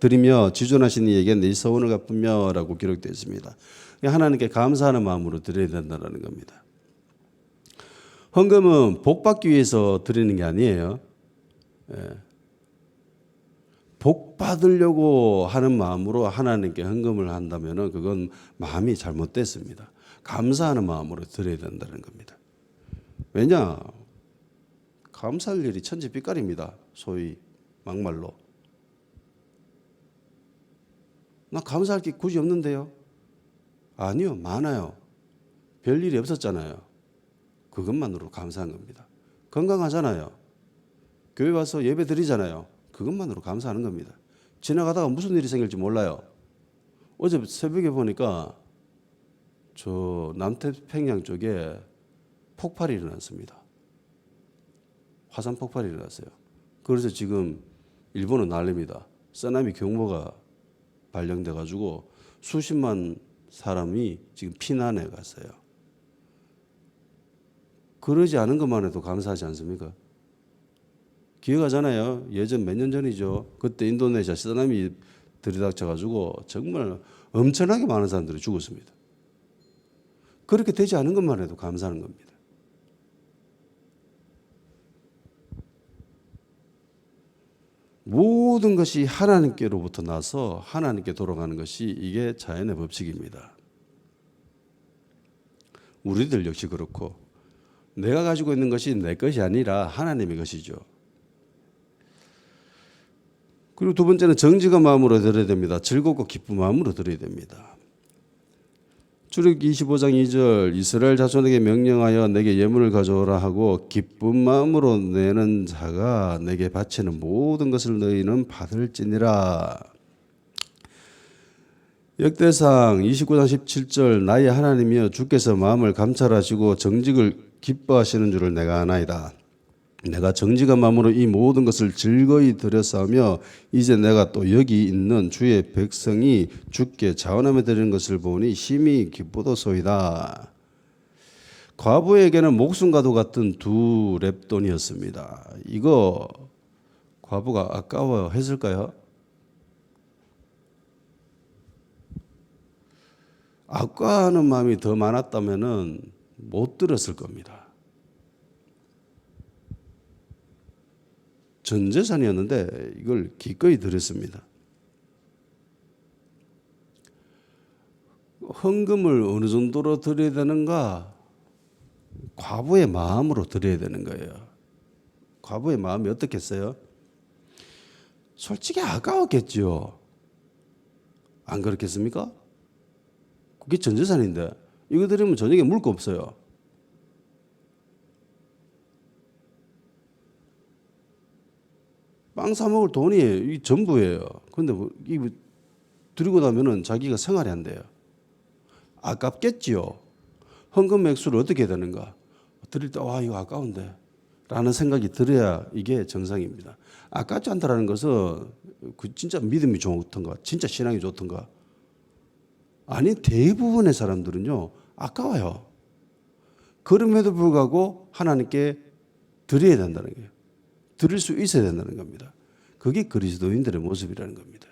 드리며 지존하신 이에게 네 서원을 갚으며 라고 기록되어 있습니다. 하나님께 감사하는 마음으로 드려야 된다는 겁니다. 헌금은 복 받기 위해서 드리는 게 아니에요. 복 받으려고 하는 마음으로 하나님께 헌금을 한다면 그건 마음이 잘못됐습니다. 감사하는 마음으로 드려야 된다는 겁니다. 왜냐? 감사할 일이 천지빛깔입니다. 소위 막말로. 나 감사할 게 굳이 없는데요. 아니요, 많아요. 별일이 없었잖아요. 그것만으로 감사한 겁니다. 건강하잖아요. 교회 와서 예배 드리잖아요. 그것만으로 감사하는 겁니다. 지나가다가 무슨 일이 생길지 몰라요. 어제 새벽에 보니까 저 남태평양 쪽에 폭발이 일어났습니다. 화산 폭발이 일어났어요. 그래서 지금 일본은 난립니다. 쓰나미 경보가 발령돼 가지고 수십만 사람이 지금 피난해 갔어요. 그러지 않은 것만 해도 감사하지 않습니까? 기억하잖아요. 예전 몇 년 전이죠. 그때 인도네시아 쓰나미 들이닥쳐가지고 정말 엄청나게 많은 사람들이 죽었습니다. 그렇게 되지 않은 것만 해도 감사하는 겁니다. 모든 것이 하나님께로부터 나서 하나님께 돌아가는 것이 이게 자연의 법칙입니다. 우리들 역시 그렇고 내가 가지고 있는 것이 내 것이 아니라 하나님의 것이죠. 그리고 두 번째는 정직한 마음으로 드려야 됩니다. 즐겁고 기쁜 마음으로 드려야 됩니다. 출애굽기 25장 2절 이스라엘 자손에게 명령하여 내게 예물을 가져오라 하고 기쁜 마음으로 내는 자가 내게 바치는 모든 것을 너희는 받을지니라. 역대상 29장 17절 나의 하나님이여 주께서 마음을 감찰하시고 정직을 기뻐하시는 줄을 내가 아나이다. 내가 정직한 마음으로 이 모든 것을 즐거이 드렸사오며 이제 내가 또 여기 있는 주의 백성이 주께 자원하며 드리는 것을 보니 심히 기쁘도소이다. 과부에게는 목숨과도 같은 두 렙돈이었습니다. 이거 과부가 아까워했을까요? 아까워하는 마음이 더 많았다면은 못 들었을 겁니다. 전 재산이었는데 이걸 기꺼이 드렸습니다. 헌금을 어느 정도로 드려야 되는가? 과부의 마음으로 드려야 되는 거예요. 과부의 마음이 어떻겠어요? 솔직히 아까웠겠죠. 안 그렇겠습니까? 그게 전 재산인데 이거 드리면 저녁에 물 거 없어요. 빵 사 먹을 돈이 이 전부예요. 근데 이 드리고 나면은 자기가 생활이 안 돼요. 아깝겠지요. 헌금 액수를 어떻게 해야 되는가? 드릴 때 와 이거 아까운데 라는 생각이 들어야 이게 정상입니다. 아깝지 않다라는 것은 그 진짜 믿음이 좋던가 진짜 신앙이 좋던가 아니 대부분의 사람들은요 아까워요. 그럼에도 불구하고 하나님께 드려야 된다는 거예요. 드릴 수 있어야 된다는 겁니다. 그게 그리스도인들의 모습이라는 겁니다.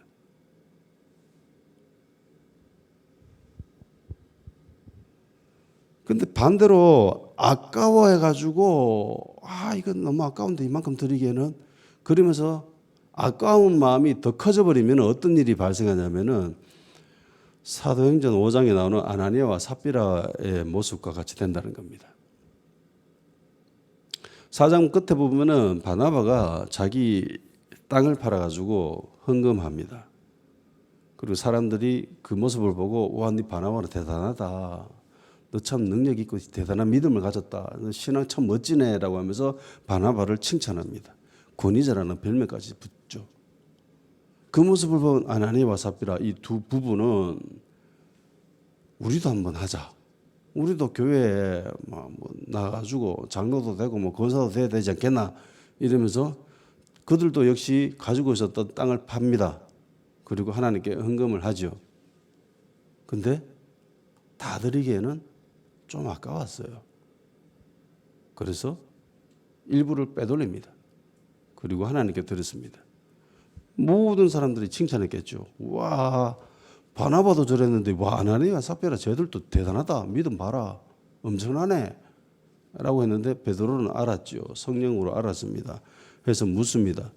근데 반대로 아까워해가지고 이건 너무 아까운데 이만큼 드리기에는 그러면서 아까운 마음이 더 커져버리면 어떤 일이 발생하냐면은 사도행전 5장에 나오는 아나니아와 삽비라의 모습과 같이 된다는 겁니다. 4장 끝에 보면은 바나바가 자기 땅을 팔아가지고 헌금합니다. 그리고 사람들이 그 모습을 보고 와, 네 바나바는 대단하다. 너 참 능력 있고 대단한 믿음을 가졌다. 너 신앙 참 멋지네라고 하면서 바나바를 칭찬합니다. 권위자라는 별명까지 붙죠. 그 모습을 본 아나니아와 삽비라 이 두 부부는 우리도 한번 하자. 우리도 교회에 뭐 나가지고 장로도 되고 뭐 권사도 돼야 되지 않겠나 이러면서 그들도 역시 가지고 있었던 땅을 팝니다. 그리고 하나님께 헌금을 하죠. 근데 다 드리기에는 좀 아까웠어요. 그래서 일부를 빼돌립니다. 그리고 하나님께 드렸습니다. 모든 사람들이 칭찬했겠죠. 와, 바나바도 저랬는데 와, 아나니아 삽비라 쟤들도 대단하다. 믿음 봐라. 엄청나네. 라고 했는데 베드로는 알았죠. 성령으로 알았습니다. 그래서 묻습니다.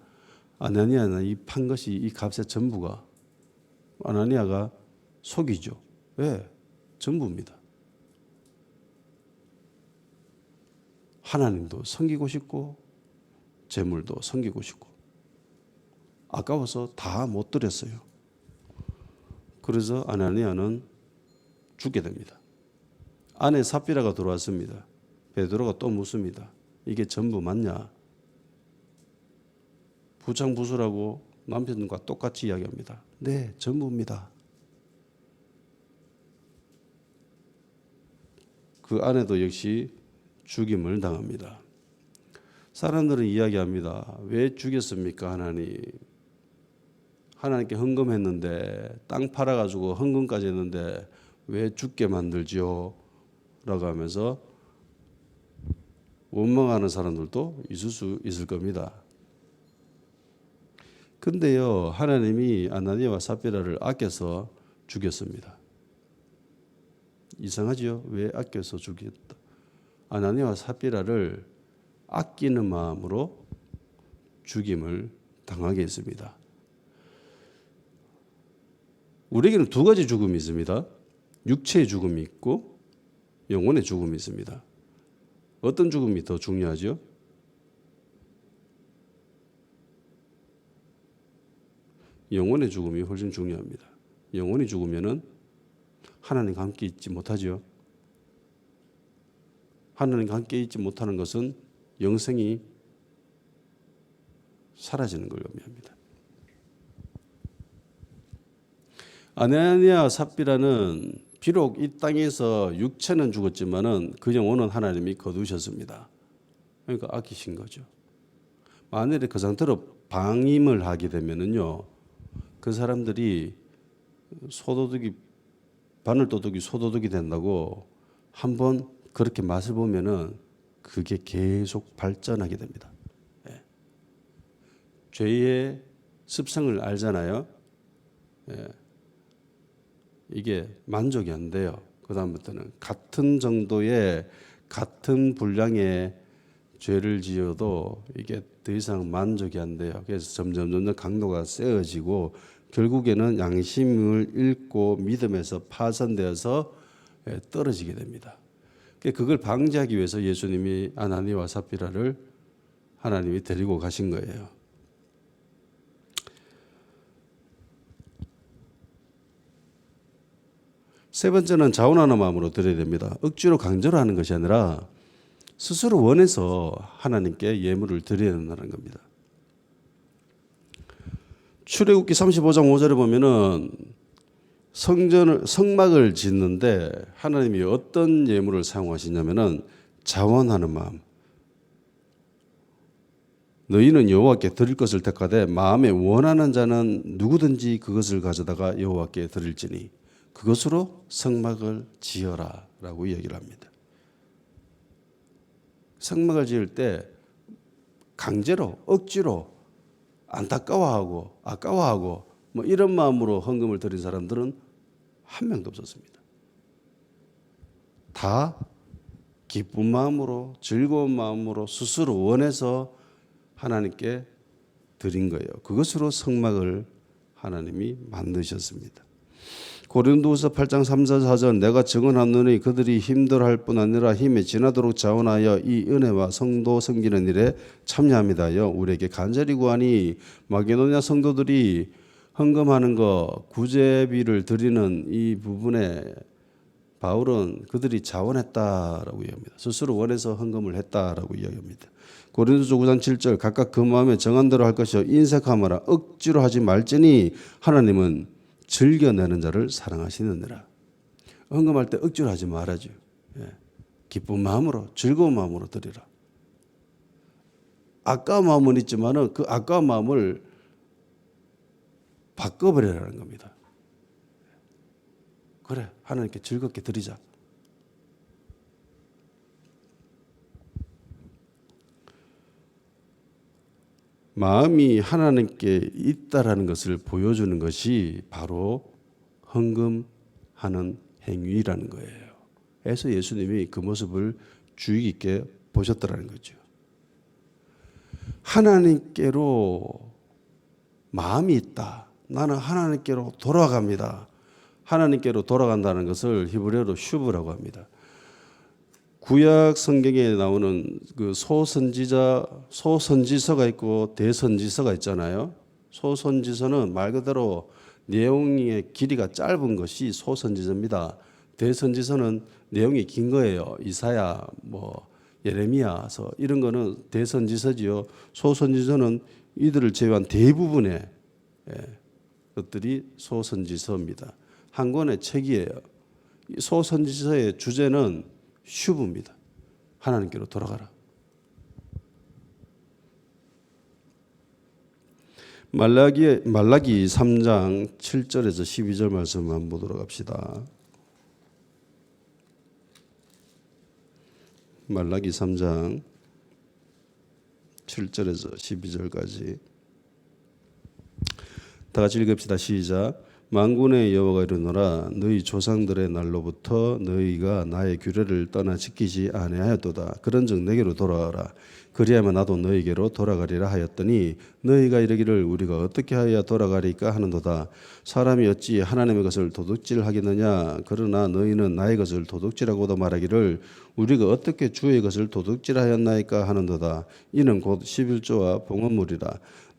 아나니아는 이 판 것이 이 값의 전부가 아나니아가 속이죠. 왜? 전부입니다. 하나님도 섬기고 싶고 재물도 섬기고 싶고 아까워서 다 못 드렸어요. 그래서 아나니아는 죽게 됩니다. 아내 삽비라가 들어왔습니다. 베드로가 또 묻습니다. 이게 전부 맞냐? 부창부수라고 남편과 똑같이 이야기합니다. 네, 전부입니다. 그 아내도 역시 죽임을 당합니다. 사람들은 이야기합니다. 왜 죽였습니까, 하나님? 하나님께 헌금했는데 땅 팔아가지고 헌금까지 했는데 왜 죽게 만들지요? 라고 하면서 원망하는 사람들도 있을 수 있을 겁니다. 근데요, 하나님이 아나니아와 삽비라를 아껴서 죽였습니다. 이상하지요? 왜 아껴서 죽였다? 아나니아와 삽비라를 아끼는 마음으로 죽임을 당하게 했습니다. 우리에게는 두 가지 죽음이 있습니다. 육체의 죽음이 있고 영혼의 죽음이 있습니다. 어떤 죽음이 더 중요하죠? 영혼의 죽음이 훨씬 중요합니다. 영혼이 죽으면은 하나님과 함께 있지 못하죠. 하나님과 함께 있지 못하는 것은 영생이 사라지는 걸 의미합니다. 아나니아 삽비라는 비록 이 땅에서 육체는 죽었지만은 그 영혼은 하나님이 거두셨습니다. 그러니까 아끼신 거죠. 만일에 그 상태로 방임을 하게 되면은요, 그 사람들이 바늘도둑이 소도둑이 된다고 한번 그렇게 맛을 보면은 그게 계속 발전하게 됩니다. 예. 죄의 습성을 알잖아요. 예. 이게 만족이 안 돼요. 그 다음부터는 같은 정도의 같은 분량의 죄를 지어도 이게 더 이상 만족이 안 돼요. 그래서 점점 강도가 세어지고 결국에는 양심을 잃고 믿음에서 파손되어서 떨어지게 됩니다. 그걸 방지하기 위해서 예수님이 아나니아와 삽비라를 하나님이 데리고 가신 거예요. 세 번째는 자원하는 마음으로 드려야 됩니다. 억지로 강제로 하는 것이 아니라 스스로 원해서 하나님께 예물을 드려야 된다는 겁니다. 출애굽기 35장 5절에 보면은 성막을 짓는데 하나님이 어떤 예물을 사용하시냐면은 자원하는 마음. 너희는 여호와께 드릴 것을 택하되 마음에 원하는 자는 누구든지 그것을 가져다가 여호와께 드릴지니 그것으로 성막을 지어라라고 얘기를 합니다. 성막을 지을 때 강제로 억지로 안타까워하고 아까워하고 뭐 이런 마음으로 헌금을 드린 사람들은 한 명도 없었습니다. 다 기쁜 마음으로 즐거운 마음으로 스스로 원해서 하나님께 드린 거예요. 그것으로 성막을 하나님이 만드셨습니다. 고린도후서 8장 3절 4절 내가 증언하노니 그들이 힘들어할 뿐 아니라 힘에 지나도록 자원하여 이 은혜와 성도 섬기는 일에 참여합니다요. 우리에게 간절히 구하니 마게도냐 성도들이 헌금하는 거 구제비를 드리는 이 부분에 바울은 그들이 자원했다라고 이야기합니다. 스스로 원해서 헌금을 했다라고 이야기합니다. 고린도서 9장 7절 각각 그 마음에 정한 대로 할 것이요 인색하마라 억지로 하지 말지니 하나님은 즐겨내는 자를 사랑하시느니라. 헌금할 때 억지로 하지 말아죠. 예. 기쁜 마음으로 즐거운 마음으로 드리라. 아까운 마음은 있지만은 그 아까운 마음을 바꿔버리라는 겁니다. 그래 하나님께 즐겁게 드리자. 마음이 하나님께 있다라는 것을 보여주는 것이 바로 헌금하는 행위라는 거예요. 그래서 예수님이 그 모습을 주의 깊게 보셨더라는 거죠. 하나님께로 마음이 있다. 나는 하나님께로 돌아갑니다. 하나님께로 돌아간다는 것을 히브리어로 슈브라고 합니다. 구약 성경에 나오는 그 소선지서가 있고 대선지서가 있잖아요. 소선지서는 말 그대로 내용의 길이가 짧은 것이 소선지서입니다. 대선지서는 내용이 긴 거예요. 이사야, 예레미야서 이런 거는 대선지서지요. 소선지서는 이들을 제외한 대부분의 것들이 소선지서입니다. 한 권의 책이에요. 소선지서의 주제는 슈브입니다. 하나님께로 돌아가라. 말라기 3장 7절에서 12절 말씀 한번 보도록 합시다. 말라기 3장 7절에서 12절까지 다 같이 읽읍시다. 시작. 만군의 여호와가 이르노라 너희 조상들의 날로부터 너희가 나의 규례를 떠나 지키지 아니하였도다. 그런즉 내게로 돌아와라. 그리하면 나도 너희에게로 돌아가리라 하였더니 너희가 이르기를 우리가 어떻게 하여야 돌아가리까 하는도다. 사람이 어찌 하나님의 것을 도둑질하겠느냐. 그러나 너희는 나의 것을 도둑질하고도 말하기를 우리가 어떻게 주의 것을 도둑질하였나이까 하는도다. 이는 곧 11조와 봉헌물이라.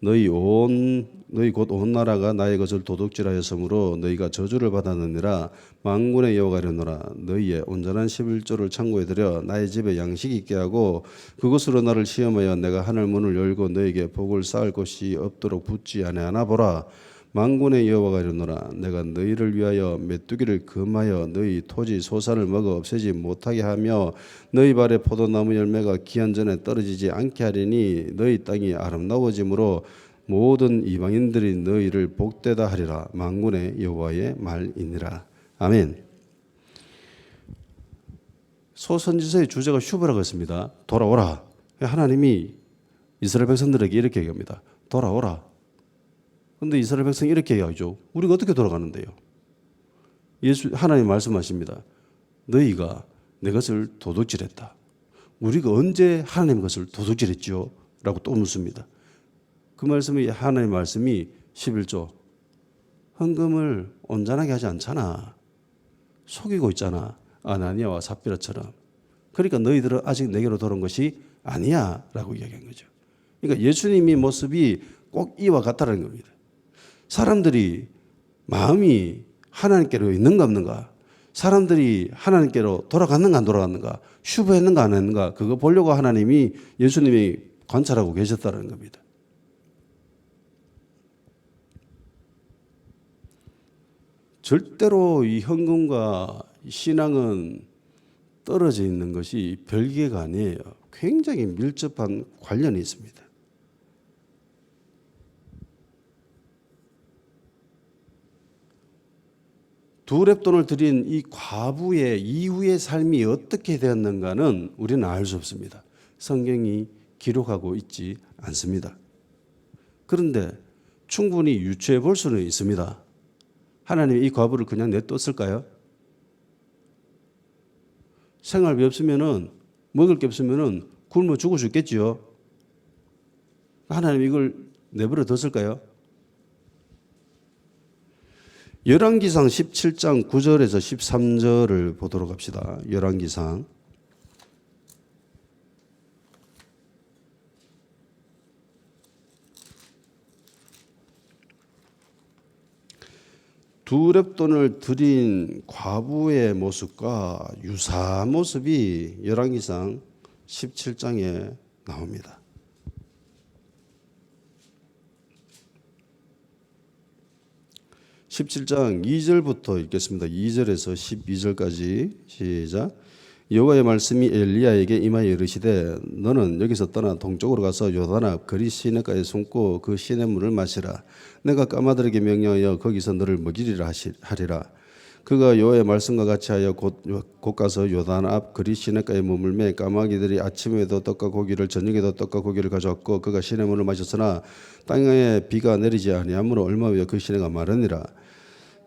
너희 곧 온 나라가 나의 것을 도둑질하였으므로 너희가 저주를 받았느니라. 만군의 여호와가 이르노라 너희의 온전한 11조를 창고에 들여 나의 집에 양식 있게 하고 그것으로 나를 시험하여 내가 하늘 문을 열고 너희에게 복을 쌓을 곳이 없도록 붙지 아니하나 보라. 만군의 여호와가 이르노라 내가 너희를 위하여 메뚜기를 금하여 너희 토지 소산을 먹어 없애지 못하게 하며 너희 발에 포도나무 열매가 기한 전에 떨어지지 않게 하리니 너희 땅이 아름다워짐으로 모든 이방인들이 너희를 복되다 하리라. 만군의 여호와의 말이니라. 아멘. 소선지서의 주제가 슈브라고 했습니다. 돌아오라. 하나님이 이스라엘 백성들에게 이렇게 얘기합니다. 돌아오라. 그런데 이스라엘 백성이 이렇게 얘기하죠. 우리가 어떻게 돌아가는데요? 하나님 말씀하십니다. 너희가 내 것을 도둑질했다. 우리가 언제 하나님 것을 도둑질했죠? 라고 또 묻습니다. 그 말씀이 하나님 말씀이 11조 헌금을 온전하게 하지 않잖아. 속이고 있잖아. 아나니아와 삽비라처럼. 그러니까 너희들은 아직 내게로 돌아온 것이 아니야 라고 이야기한 거죠. 그러니까 예수님의 모습이 꼭 이와 같다는 겁니다. 사람들이 마음이 하나님께로 있는가 없는가, 사람들이 하나님께로 돌아갔는가 안 돌아갔는가, 슈브했는가 안 했는가, 그거 보려고 하나님이 예수님이 관찰하고 계셨다는 겁니다. 절대로 이 헌금과 신앙은 떨어져 있는 것이 별개가 아니에요. 굉장히 밀접한 관련이 있습니다. 두 렙돈을 드린 이 과부의 이후의 삶이 어떻게 되었는가는 우리는 알 수 없습니다. 성경이 기록하고 있지 않습니다. 그런데 충분히 유추해 볼 수는 있습니다. 하나님이 이 과부를 그냥 내뒀을까요? 생활비 없으면은, 먹을 게 없으면은 굶어 죽을 수 있겠지요. 하나님 이걸 내버려 뒀을까요? 열왕기상 17장 9절에서 13절을 보도록 합시다. 열왕기상 두 렙돈을 드린 과부의 모습과 유사한 모습이 열왕기상 17장에 나옵니다. 17장 2절부터 읽겠습니다. 2절에서 12절까지 시작. 여호와의 말씀이 엘리야에게 임하여 이르시되 너는 여기서 떠나 동쪽으로 가서 요단 앞 거리 시내가에 숨고 그 시냇물을 마시라. 내가 까마들에게 명령하여 거기서 너를 먹이리라 하리라. 그가 여호와의 말씀과 같이 하여 곧 가서 요단 앞 거리 시내가에 머물매 까마귀들이 아침에도 떡과 고기를 저녁에도 떡과 고기를 가져왔고 그가 시냇물을 마셨으나 땅에 비가 내리지 아니하므로 얼마 후에 그 시내가 마르니라.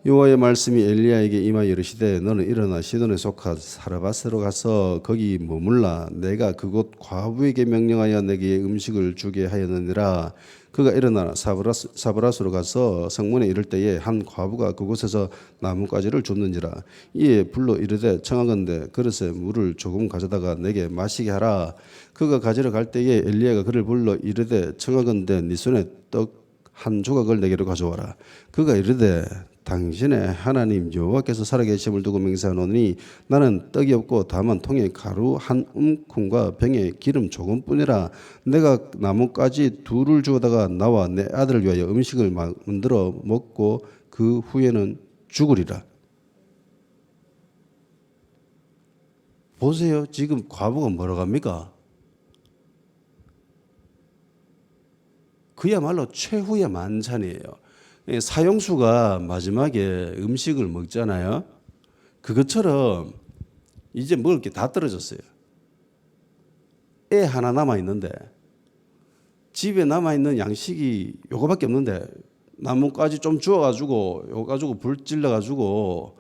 여호와의 말씀이 엘리야에게 임하여 이르시되 너는 일어나 시돈에 속한 사르밧으로 가서 거기 머물라. 내가 그곳 과부에게 명령하여 내게 음식을 주게 하였느니라. 그가 일어나 사브라스로 가서 성문에 이를 때에 한 과부가 그곳에서 나뭇가지를 줍는지라. 이에 불러 이르되 청하건대 그릇에 물을 조금 가져다가 내게 마시게 하라. 그가 가지러 갈 때에 엘리야가 그를 불러 이르되 청하건대 네 손에 떡 한 조각을 내게로 가져와라. 그가 이르되 당신의 하나님 여호와께서 살아계심을 두고 맹세하노니 나는 떡이 없고 다만 통에 가루 한 움큼과 병에 기름 조금뿐이라. 내가 나뭇가지 둘을 주어다가 나와 내 아들을 위하여 음식을 만들어 먹고 그 후에는 죽으리라. 보세요. 지금 과부가 뭐라고 합니까? 그야말로 최후의 만찬이에요. 사형수가 마지막에 음식을 먹잖아요. 그것처럼 이제 먹을 게 다 떨어졌어요. 애 하나 남아있는데 집에 남아있는 양식이 요거밖에 없는데 나뭇가지 좀 주워가지고 요 가지고 불 질러가지고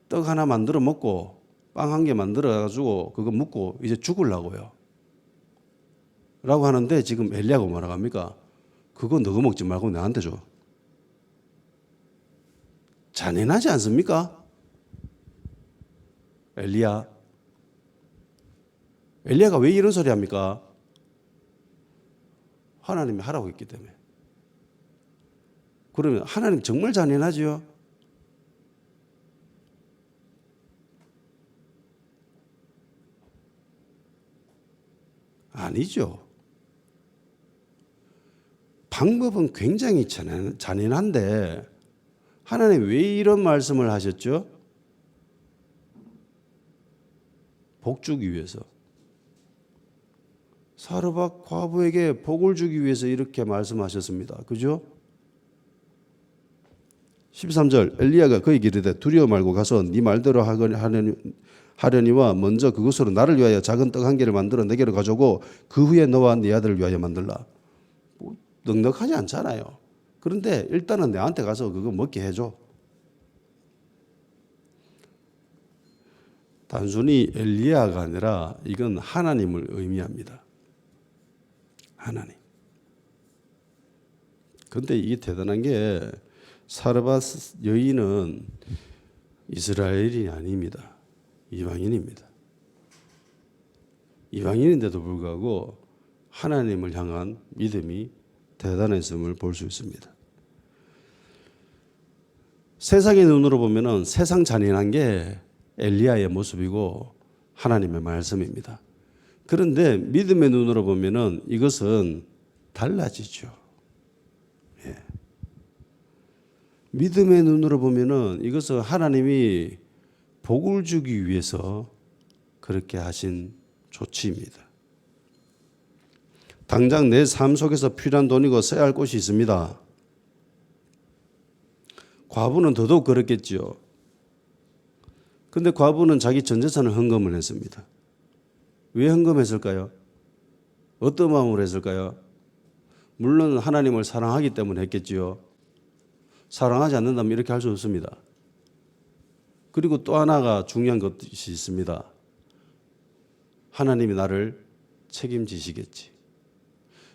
떡 하나 만들어 먹고 빵 한 개 만들어가지고 그거 먹고 이제 죽으려고요. 라고 하는데 지금 엘리야가 뭐라고 합니까? 그거 너가 먹지 말고 나한테 줘. 잔인하지 않습니까? 엘리야가 왜 이런 소리 합니까? 하나님이 하라고 했기 때문에. 그러면 하나님 정말 잔인하지요? 아니죠. 방법은 굉장히 잔인한데 하나님 왜 이런 말씀을 하셨죠? 복 주기 위해서. 사르밧 과부에게 복을 주기 위해서 이렇게 말씀하셨습니다. 그죠? 13절 엘리야가 그에게 이르되 두려워 말고 가서 네 말대로 하려니와 먼저 그것으로 나를 위하여 작은 떡 한 개를 만들어 내게로 가져오고 그 후에 너와 네 아들을 위하여 만들라. 뭐, 넉넉하지 않잖아요. 그런데 일단은 내한테 가서 그거 먹게 해줘. 단순히 엘리야가 아니라 이건 하나님을 의미합니다. 하나님. 그런데 이게 대단한 게 사르밧 여인은 이스라엘이 아닙니다. 이방인입니다. 이방인인데도 불구하고 하나님을 향한 믿음이 대단했음을 볼 수 있습니다. 세상의 눈으로 보면은 세상 잔인한 게 엘리야의 모습이고 하나님의 말씀입니다. 그런데 믿음의 눈으로 보면은 이것은 달라지죠. 예. 믿음의 눈으로 보면은 이것은 하나님이 복을 주기 위해서 그렇게 하신 조치입니다. 당장 내 삶 속에서 필요한 돈이고 써야 할 곳이 있습니다. 과부는 더더욱 그렇겠죠. 그런데 과부는 자기 전 재산을 헌금을 했습니다. 왜 헌금했을까요? 어떤 마음으로 했을까요? 물론 하나님을 사랑하기 때문에 했겠지요. 사랑하지 않는다면 이렇게 할 수 없습니다. 그리고 또 하나가 중요한 것이 있습니다. 하나님이 나를 책임지시겠지.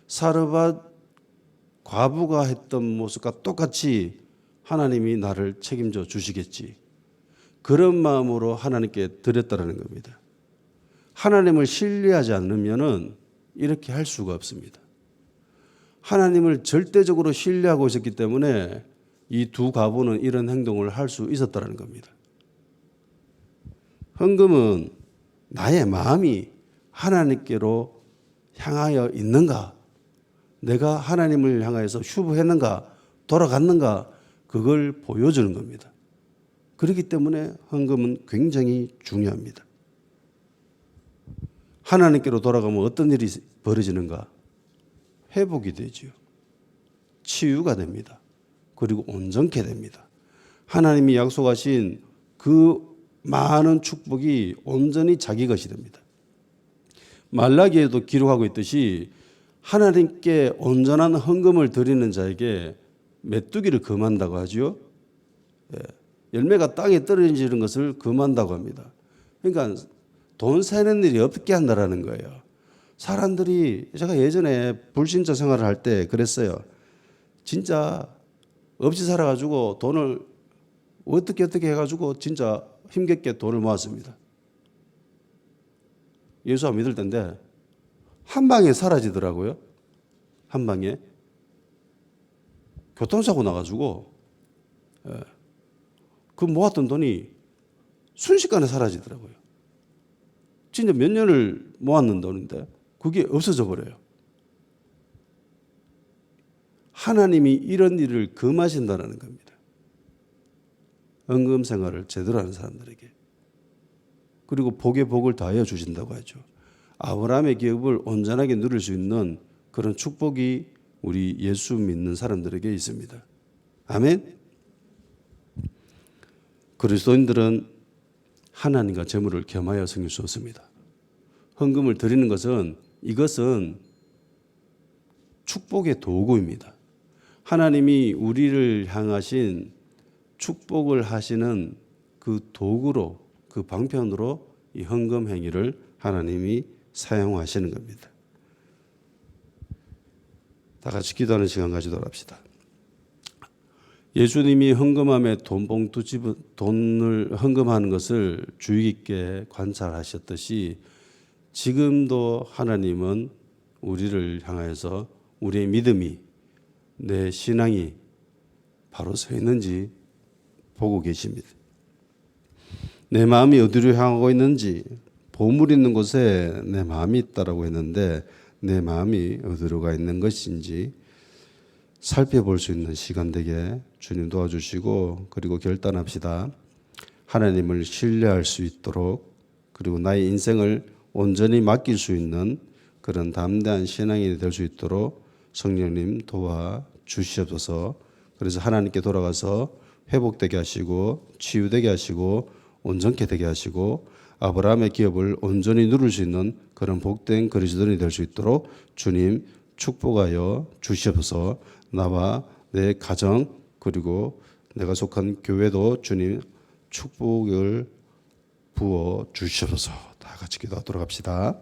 사르밧 과부가 했던 모습과 똑같이 하나님이 나를 책임져 주시겠지. 그런 마음으로 하나님께 드렸다는 겁니다. 하나님을 신뢰하지 않으면은 이렇게 할 수가 없습니다. 하나님을 절대적으로 신뢰하고 있었기 때문에 이 두 과부는 이런 행동을 할 수 있었다는 겁니다. 헌금은 나의 마음이 하나님께로 향하여 있는가, 내가 하나님을 향하여서 휴부했는가, 돌아갔는가, 그걸 보여주는 겁니다. 그렇기 때문에 헌금은 굉장히 중요합니다. 하나님께로 돌아가면 어떤 일이 벌어지는가? 회복이 되지요. 치유가 됩니다. 그리고 온전케 됩니다. 하나님이 약속하신 그 많은 축복이 온전히 자기 것이 됩니다. 말라기에도 기록하고 있듯이 하나님께 온전한 헌금을 드리는 자에게 메뚜기를 금한다고 하죠. 열매가 땅에 떨어지는 것을 금한다고 합니다. 그러니까 돈 세는 일이 없게 한다라는 거예요. 사람들이, 제가 예전에 불신자 생활을 할 때 그랬어요. 진짜 없이 살아가지고 돈을 어떻게 해가지고 진짜 힘겹게 돈을 모았습니다. 예수 안 믿을 때인데 한 방에 사라지더라고요. 한 방에. 교통사고 나가지고 그 모았던 돈이 순식간에 사라지더라고요. 진짜 몇 년을 모았는 돈인데 그게 없어져 버려요. 하나님이 이런 일을 금하신다는 겁니다. 헌금 생활을 제대로 하는 사람들에게. 그리고 복에 복을 더하여 주신다고 하죠. 아브라함의 기업을 온전하게 누릴 수 있는 그런 축복이 우리 예수 믿는 사람들에게 있습니다. 아멘. 그리스도인들은 하나님과 재물을 겸하여 섬길 수 없습니다. 헌금을 드리는 것은, 이것은 축복의 도구입니다. 하나님이 우리를 향하신 축복을 하시는 그 도구로, 그 방편으로 이 헌금 행위를 하나님이 사용하시는 겁니다. 다 같이 기도하는 시간 가지도록 합시다. 예수님이 헌금함에 돈을 헌금하는 것을 주의 깊게 관찰하셨듯이 지금도 하나님은 우리를 향해서 우리의 믿음이, 내 신앙이 바로 서 있는지 보고 계십니다. 내 마음이 어디로 향하고 있는지, 보물 있는 곳에 내 마음이 있다라고 했는데 내 마음이 어디로 가 있는 것인지 살펴볼 수 있는 시간 되게 주님 도와주시고, 그리고 결단합시다. 하나님을 신뢰할 수 있도록, 그리고 나의 인생을 온전히 맡길 수 있는 그런 담대한 신앙이 될 수 있도록 성령님 도와주시옵소서. 그래서 하나님께 돌아가서 회복되게 하시고 치유되게 하시고 온전케 되게 하시고 아브라함의 기업을 온전히 누릴 수 있는 그런 복된 그리스도인이 될 수 있도록 주님 축복하여 주시옵소서. 나와 내 가정 그리고 내가 속한 교회도 주님 축복을 부어 주시옵소서. 다 같이 기도하도록 합시다.